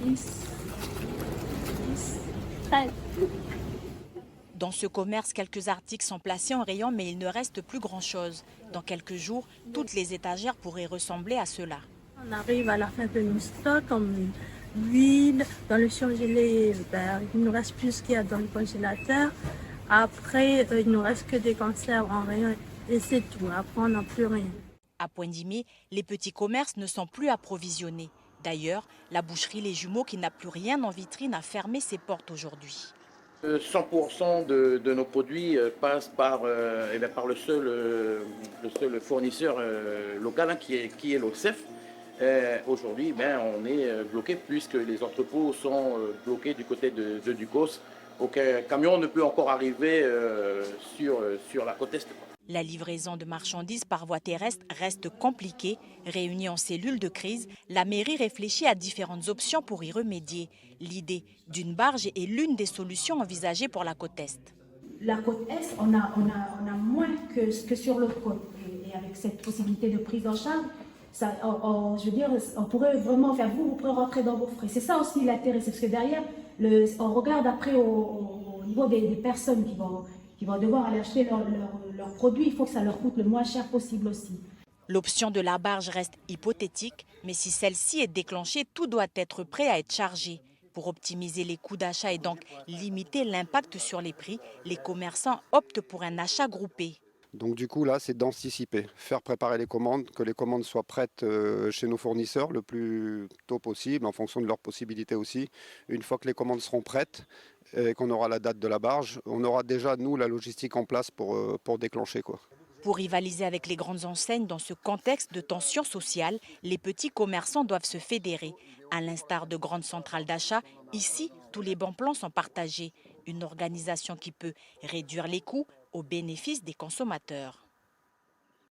10, 10, 13. Dans ce commerce, quelques articles sont placés en rayon, mais il ne reste plus grand-chose. Dans quelques jours, toutes les étagères pourraient ressembler à cela. On arrive à la fin de nos stocks, comme l'huile, dans le surgelé, il nous reste plus qu'il y a dans le congélateur. Après, il nous reste que des conserves en rayon et c'est tout. Après, on n'a plus rien. À Poindimé, les petits commerces ne sont plus approvisionnés. D'ailleurs, la boucherie Les Jumeaux, qui n'a plus rien en vitrine, a fermé ses portes aujourd'hui. 100% de nos produits passent par le seul fournisseur local hein, qui est l'OCEF. Aujourd'hui, on est bloqué puisque les entrepôts sont bloqués du côté de Ducos. Aucun camion ne peut encore arriver sur la côte est. La livraison de marchandises par voie terrestre reste compliquée. Réunie en cellule de crise, la mairie réfléchit à différentes options pour y remédier. L'idée d'une barge est l'une des solutions envisagées pour la côte est. La côte est, on a moins que sur l'autre côte. Et avec cette possibilité de prise en charge, ça, je veux dire, on pourrait vraiment faire, vous pourrez rentrer dans vos frais. C'est ça aussi l'intérêt, c'est parce que derrière, on regarde après au niveau des personnes qui vont devoir aller acheter leurs produits, il faut que ça leur coûte le moins cher possible aussi. L'option de la barge reste hypothétique, mais si celle-ci est déclenchée, tout doit être prêt à être chargé. Pour optimiser les coûts d'achat et donc limiter l'impact sur les prix, les commerçants optent pour un achat groupé. Donc du coup là c'est d'anticiper, faire préparer les commandes, que les commandes soient prêtes chez nos fournisseurs le plus tôt possible en fonction de leurs possibilités aussi. Une fois que les commandes seront prêtes et qu'on aura la date de la barge, on aura déjà nous la logistique en place pour déclencher quoi. Pour rivaliser avec les grandes enseignes dans ce contexte de tension sociale, les petits commerçants doivent se fédérer. À l'instar de grandes centrales d'achat, ici, tous les bons plans sont partagés. Une organisation qui peut réduire les coûts au bénéfice des consommateurs.